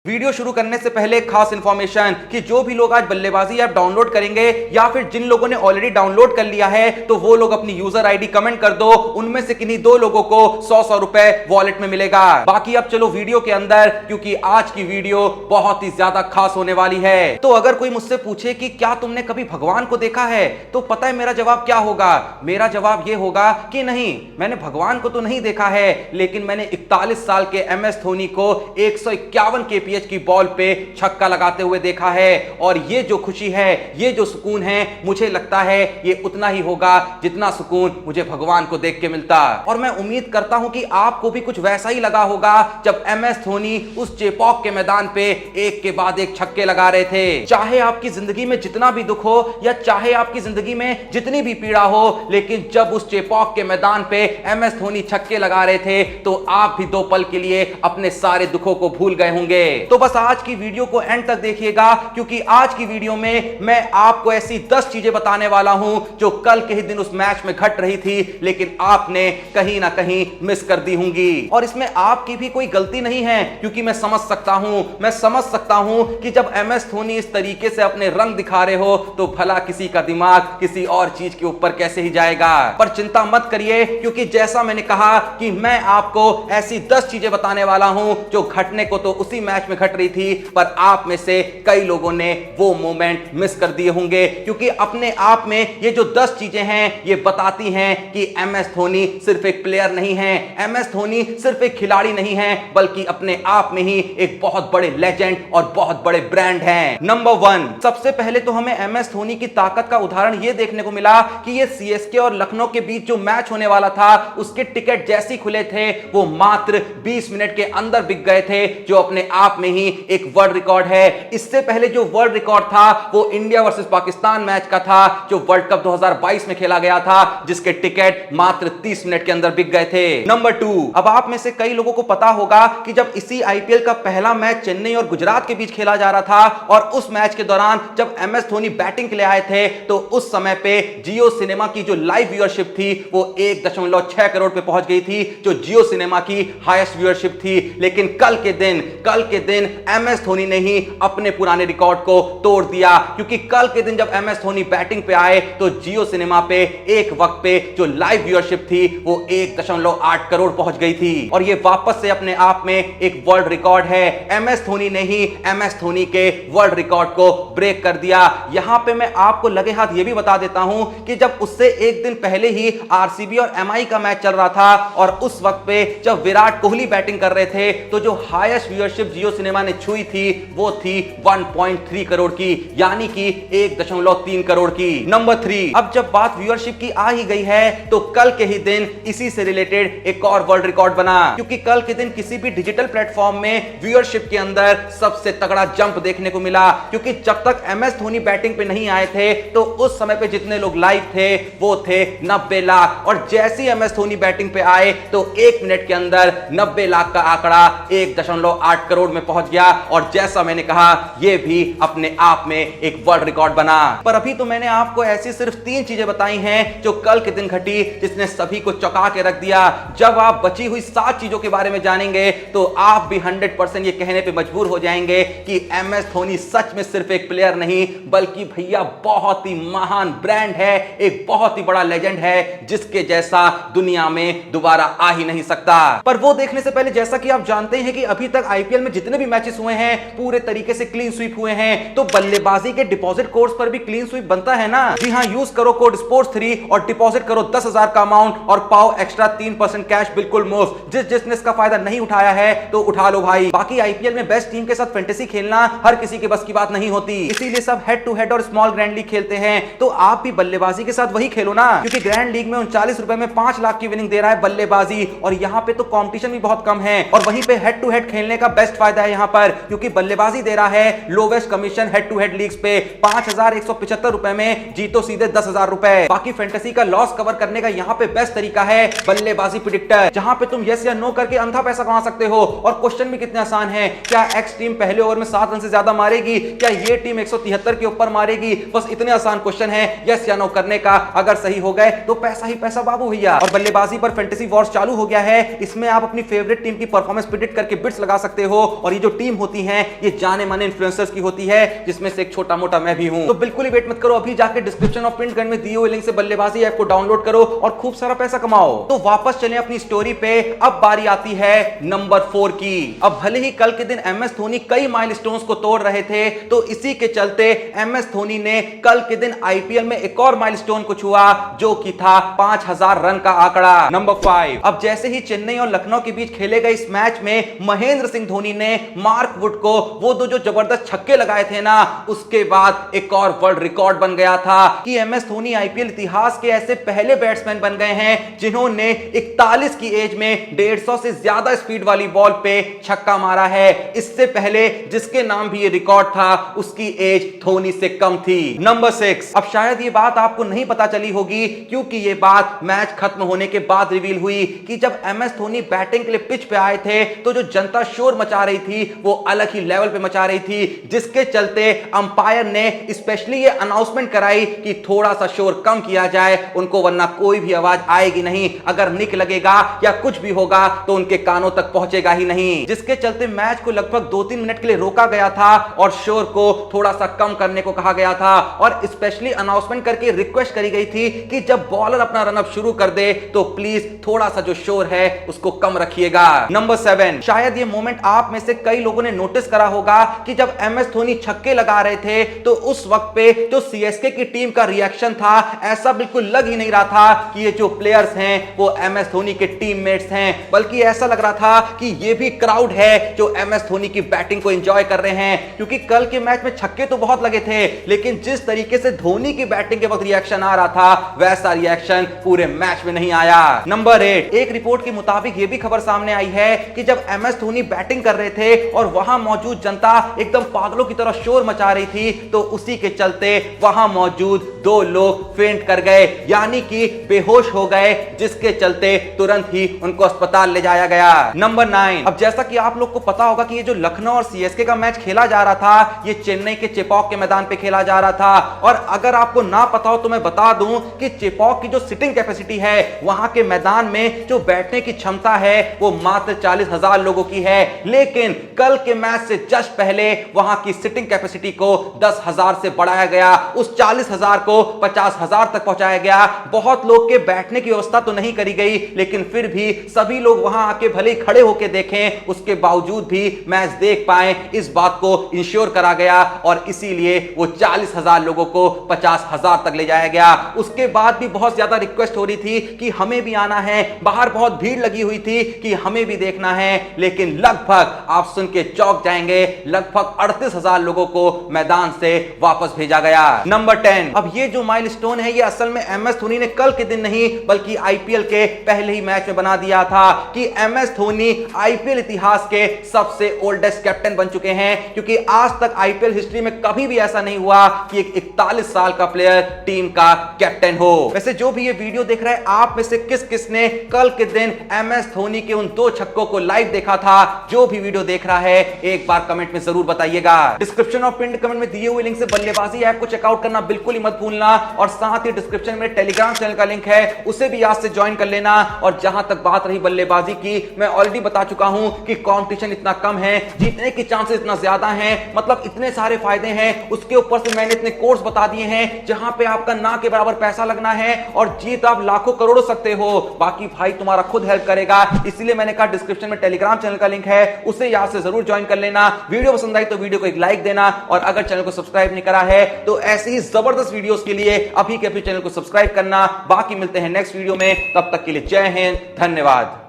Video शुरू करने से पहले एक खास इंफॉर्मेशन कि जो भी लोग आज बल्लेबाजी ऐप डाउनलोड करेंगे या फिर जिन लोगों ने ऑलरेडी डाउनलोड कर लिया है तो वो लोग अपनी यूजर आईडी कमेंट कर दो, उनमें से किन्हीं दो लोगों को 100 रुपए वॉलेट में मिलेगा। बाकी अब चलो वीडियो के अंदर, क्योंकि आज की वीडियो बहुत ही ज्यादा खास होने वाली है। तो अगर कोई मुझसे पूछे कि क्या तुमने कभी भगवान को देखा है, तो पता है मेरा जवाब क्या होगा? मेरा जवाब यह होगा कि नहीं, मैंने भगवान को तो नहीं देखा है, लेकिन मैंने 41 साल के MS धोनी को 151 kph की बॉल पे छक्का लगाते हुए देखा है। और ये जो खुशी है, ये जो सुकून है, मुझे लगता है ये उतना ही होगा जितना सुकून मुझे भगवान को देख के मिलता। और मैं उम्मीद करता हूं कि आपको भी कुछ वैसा ही लगा होगा जब MS धोनी उस चेपॉक के मैदान पे एक के बाद एक छक्के लगा रहे थे। चाहे आपकी जिंदगी में जितना भी दुख हो या चाहे आपकी जिंदगी में जितनी भी पीड़ा हो, लेकिन जब उस चेपॉक के मैदान पे MS धोनी छक्के लगा रहे थे तो आप भी दो पल के लिए अपने सारे दुखों को भूल गए होंगे। तो बस आज की वीडियो को एंड तक देखिएगा, क्योंकि आज की वीडियो में मैं आपको ऐसी 10 चीजें बताने वाला हूं जो कल के ही दिन उस मैच में घट रही थी, लेकिन आपने कहीं ना कहीं मिस कर दी होंगी। और इसमें आपकी भी कोई गलती नहीं है, क्योंकि मैं समझ सकता हूं कि जब MS धोनी इस तरीके से अपने रंग दिखा रहे हो तो भला किसी का दिमाग किसी और चीज के ऊपर कैसे ही जाएगा। पर चिंता मत करिए, क्योंकि जैसा मैंने कहा कि मैं आपको ऐसी 10 चीजें बताने वाला हूं जो घटने को तो उसी मैच में घट रही थी, पर आप में से कई लोगों ने वो मोमेंट मिस कर दिए होंगे। क्योंकि अपने आप में ये जो 10 चीजें हैं ये बताती हैं कि MS धोनी सिर्फ एक प्लेयर नहीं है, MS धोनी सिर्फ एक खिलाड़ी नहीं है, बल्कि अपने आप में ही एक बहुत बड़े लेजेंड और बहुत बड़े ब्रांड हैं। नंबर 1, सबसे पहले तो हमें MS धोनी की ताकत का उदाहरण ये देखने को मिला कि ये CSK और लखनऊ के बीच जो मैच होने वाला था उसके टिकट जैसे खुले थे वो मात्र 20 मिनट के अंदर बिक गए थे, जो अपने आप में ही एक वर्ल्ड रिकॉर्ड है। इससे पहले जो वर्ल्ड रिकॉर्ड था वो इंडिया वर्सेस पाकिस्तान मैच का था, जो वर्ल्ड कप 2022 में खेला गया था, जिसके टिकट मात्र 30 मिनट के अंदर बिक गए थे। नंबर 2, अब आप में से कई लोगों को पता होगा कि जब इसी IPL का पहला मैच चेन्नई और गुजरात के बीच खेला जा रहा था और उस मैच के दौरान जब MS धोनी बैटिंग के लिए आए थे तो उस समय पे जियो सिनेमा की जो लाइव व्यूअरशिप थी वो 1.6 करोड़ पे पहुंच गई थी, जो जियो सिनेमा की हाईएस्ट व्यूअरशिप थी। लेकिन कल के दिन MS धोनी ने ही अपने पुराने रिकॉर्ड को तोड़ दिया, क्योंकि कल के दिन जब MS धोनी बैटिंग पे आए तो जियो सिनेमा पे एक वक्त पे जो लाइव व्यूअरशिप थी वो 1.8 करोड़ पहुंच गई थी। और ये वापस से अपने आप में एक वर्ल्ड रिकॉर्ड है। MS धोनी ने ही MS धोनी के वर्ल्ड रिकॉर्ड को ब्रेक कर दिया। यहां पे मैं आपको लगे हाथ ये भी बता देता हूं कि जब उससे एक दिन पहले ही RCB और MI का मैच चल रहा था और उस वक्त पे जब विराट कोहली बैटिंग कर रहे थे तो जो हाईएस्ट व्यूअरशिप जियो सिनेमा ने छुई थी वो थी 1.3 करोड़ की, यानी कि 1.3 करोड़ की। नंबर 3, अब जब बात व्यूअरशिप की आ ही गई है तो कल के ही दिन इसी से रिलेटेड एक और वर्ल्ड रिकॉर्ड बना, क्योंकि कल के दिन किसी भी डिजिटल प्लेटफॉर्म में व्यूअरशिप के अंदर सबसे तगड़ा जंप देखने को मिला। क्योंकि जब तक MS धोनी बैटिंग पे नहीं आए थे तो उस समय पे जितने लोग लाइव थे वो थे 90 लाख, और जैसे ही MS धोनी बैटिंग पे आए तो 1 मिनट के अंदर 90 लाख का आंकड़ा 1.8 करोड़ में पहुंच गया। और जैसा मैंने कहा यह भी अपने आप में एक वर्ल्ड रिकॉर्ड बना। पर अभी तो मैंने आपको ऐसी सिर्फ 3 चीजें बताई हैं जो कल के दिन घटी, जिसने सभी को चौंका के रख दिया। जब आप बची हुई 7 चीजों के बारे में जानेंगे तो आप भी 100% ये कहने पे मजबूर हो जाएंगे कि MS धोनी सच में सिर्फ एक प्लेयर नहीं, बल्कि भैया बहुत ही महान ब्रांड है, एक बहुत ही बड़ा लेजेंड है, जिसके जैसा दुनिया में दोबारा आ ही नहीं सकता। पर वो देखने से पहले, जैसा कि आप जानते हैं कि अभी तक IPL में जितने भी मैचेस हुए हैं पूरे तरीके से क्लीन स्वीप हुए हैं, तो बल्लेबाजी के डिपॉजिट कोड्स पर भी क्लीन स्वीप बनता है ना। जी हां, यूज करो कोड sports3 और डिपॉजिट करो 10,000 का अमाउंट और पाओ एक्स्ट्रा 3% कैश बिल्कुल मुफ्त। जिसने इसका फायदा नहीं उठाया है तो उठा लो भाई। बाकी IPL में बेस्ट टीम के साथ फैंटेसी खेलना हर किसी के बस की बात नहीं होती, इसीलिए सब हेड टू हेड और स्मॉल ग्रैंड लीग खेलते हैं। तो आप भी बल्लेबाजी के साथ वही खेलो ना, क्योंकि ग्रैंड लीग में 39 रुपए में 5 लाख की विनिंग दे रहा है बल्लेबाजी, और यहाँ पे तो कॉम्पिटिशन भी बहुत कम है। और वहीं पे हेड टू हेड खेलने का बेस्ट फायदा है यहाँ पर, क्योंकि बल्लेबाजी दे रहा है lowest commission head to head leagues पे 5,175 रुपए में जीतो सीधे 10,000 रुपए। बाकी फैंटेसी का लॉस कवर करने का यहाँ पे बेस्ट तरीका है बल्लेबाजी प्रेडिक्टर, जहां पे तुम यस या नो करके अंधा पैसा कमा सकते हो। और क्वेश्चन भी कितने आसान है, क्या एक्स टीम पहले ओवर में 7 रन से ज्यादा मारेगी, क्या ये टीम 173 के ऊपर मारेगी, बस इतने आसान क्वेश्चन है यस या नो करने का। अगर सही हो गए तो पैसा ही पैसा बाबू भैया। और बल्लेबाजी पर फैंटेसी वॉर्स चालू हो गया है, इसमें आप अपनी फेवरेट टीम की परफॉर्मेंस प्रेडिक्ट करके बिट्स लगा सकते हो और ये जो टीम होती है ये जाने माने इन्फ्लुएंसर्स की होती है, जिसमें से एक छोटा मोटा मैं भी हूं। तो बिल्कुल ही वेट मत करो, अभी जाके डिस्क्रिप्शन और पिन कमेंट में दिए हुए लिंक से बल्लेबाजी ऐप को डाउनलोड करो और खूब सारा पैसा कमाओ। तो वापस चलें अपनी स्टोरी पे। अब बारी आती है नंबर 4 की। अब भले ही कल के दिन एमएस धोनी कई माइलस्टोन्स को तोड़ रहे थे, तो इसी के चलते एमएस धोनी ने कल के दिन आईपीएल में एक और माइलस्टोन को छुआ, जो कि था 5000 रन का आंकड़ा। नंबर 5। अब जैसे ही चेन्नई और लखनऊ के बीच खेले गए इस मैच में महेंद्र सिंह धोनी ने मार्क वुड को वो दो जो जबरदस्त छक्के लगाए थे ना, उसके बाद एक और वर्ल्ड रिकॉर्ड बन गया था कि एमएस धोनी आईपीएल इतिहास के ऐसे पहले बैट्समैन बन गए हैं जिन्होंने 41 की एज में 150 से ज्यादा स्पीड वाली बॉल पे छक्का मारा है। इससे पहले जिसके नाम भी ये रिकॉर्ड था उसकी एज धोनी से कम थी। नंबर 6। अब शायद ये बात आपको नहीं पता चली होगी, क्योंकि ये बात मैच खत्म होने के बाद रिवील हुई कि जब एमएस धोनी बैटिंग के लिए पिच पे आए थे तो जो जनता शोर मचा रही थी वो अलग ही लेवल पे मचा रही थी, जिसके चलते अंपायर ने स्पेशली ये अनाउंसमेंट कराई कि थोड़ा सा शोर कम किया जाए उनको, वरना कोई भी आवाज आएगी नहीं। अगर निक लगेगा या कुछ भी होगा तो उनके कानों तक पहुंचेगा ही नहीं, जिसके चलते मैच को लगभग 2-3 मिनट के लिए रोका गया था और शोर को थोड़ा सा कम करने को कहा गया था और स्पेशली अनाउंसमेंट करके रिक्वेस्ट करी गई थी कि जब बॉलर अपना रनअप शुरू कर दे तो प्लीज थोड़ा सा जो शोर है उसको कम रखिएगा। नंबर 7। शायद ये मोमेंट आप में से कई लोगों ने नोटिस करा होगा कि जब एमएस धोनी छक्के लगा रहे थे तो उस वक्त पे जो सीएसके की टीम का रिएक्शन था, ऐसा बिल्कुल लग ही नहीं रहा था कि ये जो प्लेयर्स हैं वो एमएस धोनी के टीममेट्स हैं, बल्कि ऐसा लग रहा था कि ये भी क्राउड है जो एमएस धोनी की बैटिंग को एंजॉय कर रहे हैं। क्योंकि कल के मैच में छक्के तो बहुत लगे थे, लेकिन जिस तरीके से धोनी की बैटिंग के वक्त रिएक्शन आ रहा था वैसा रिएक्शन पूरे मैच में नहीं आया। नंबर 8। एक रिपोर्ट के मुताबिक ये भी खबर सामने आई है कि जब एमएस धोनी बैटिंग कर रहे थे और वहां मौजूद जनता एकदम पागलों की तरह शोर मचा रही थी, तो उसी के चलते वहां मौजूद 2 लोग फेंट कर गए, यानी कि बेहोश हो गए, जिसके चलते तुरंत ही उनको अस्पताल ले जाया गया। नंबर 9। अब जैसा कि आप लोग को पता होगा कि ये जो लखनऊ और सीएसके का मैच खेला जा रहा था ये चेन्नई के चेपॉक के मैदान पे खेला जा रहा था, और अगर आपको ना पता हो तो मैं बता दूं कि चेपॉक की जो सिटिंग कैपेसिटी है वहां के मैदान में जो बैठने की क्षमता है वो मात्र 40,000 लोगों की है, लेकिन कल के मैच से जस्ट पहले वहां की सिटिंग कैपेसिटी को 10,000 से बढ़ाया गया, उस 40,000 को 50,000 तक पहुंचाया गया। बहुत लोग के बैठने की व्यवस्था तो नहीं करी गई, लेकिन फिर भी सभी लोग वहां आके भले ही खड़े होकर देखें, उसके बावजूद भी मैच देख पाए, इस बात को इंश्योर करा गया और इसीलिए वो 40,000 लोगों को 50,000 तक ले जाया गया। उसके बाद भी बहुत ज्यादा रिक्वेस्ट हो रही थी कि हमें भी आना है, बाहर बहुत भीड़ लगी हुई थी कि हमें भी देखना है, लेकिन लगभग आप सुन के चौंक जाएंगे, लगभग 38,000 लोगों को मैदान से वापस भेजा गया। नंबर 10। अब ये जो माइलस्टोन है ये असल में एमएस धोनी ने कल के दिन नहीं बल्कि आईपीएल के पहले ही मैच में बना दिया था कि एमएस धोनी आईपीएल इतिहास के सबसे ओल्डेस्ट कैप्टन बन चुके हैं, क्योंकि आज तक आईपीएल हिस्ट्री में कभी भी ऐसा नहीं हुआ कि एक 41 साल का प्लेयर टीम का कैप्टन हो। वैसे जो भी ये वीडियो देख रहे हैं आप में से किस किस ने कल के दिन एमएस धोनी के उन 2 छक्कों को लाइव देखा था? जो भी वीडियो देख रहा है एक बार कमेंट में जरूर बताइएगा। डिस्क्रिप्शन और पिन कमेंट में दिए हुए लिंक से बल्लेबाजी ऐप को चेकआउट करना बिल्कुल ही मत भूलना, और साथ ही डिस्क्रिप्शन में टेलीग्राम चैनल का लिंक है उसे भी आज से ज्वाइन कर लेना। और जहां तक बात रही बल्लेबाजी की, मैं ऑलरेडी बता चुका हूं कि कंपटीशन इतना कम है, जीतने के चांसेस इतना ज्यादा हैं, मतलब इतने सारे फायदे हैं, उसके ऊपर से मैंने इतने कोर्स बता दिए हैं जहां पे आपका ना के बराबर पैसा लगना है और जीत आप लाखों करोड़ों सकते हो। बाकी भाई तुम्हारा खुद हेल्प करेगा, इसलिए मैंने कहा डिस्क्रिप्शन में टेलीग्राम चैनल का लिंक है उसे यहां से जरूर ज्वाइन कर लेना। वीडियो पसंद आई तो वीडियो को एक लाइक देना, और अगर चैनल को सब्सक्राइब नहीं करा है तो ऐसी ही जबरदस्त वीडियोस के लिए अभी के अभी चैनल को सब्सक्राइब करना। बाकी मिलते हैं नेक्स्ट वीडियो में, तब तक के लिए जय हिंद, धन्यवाद।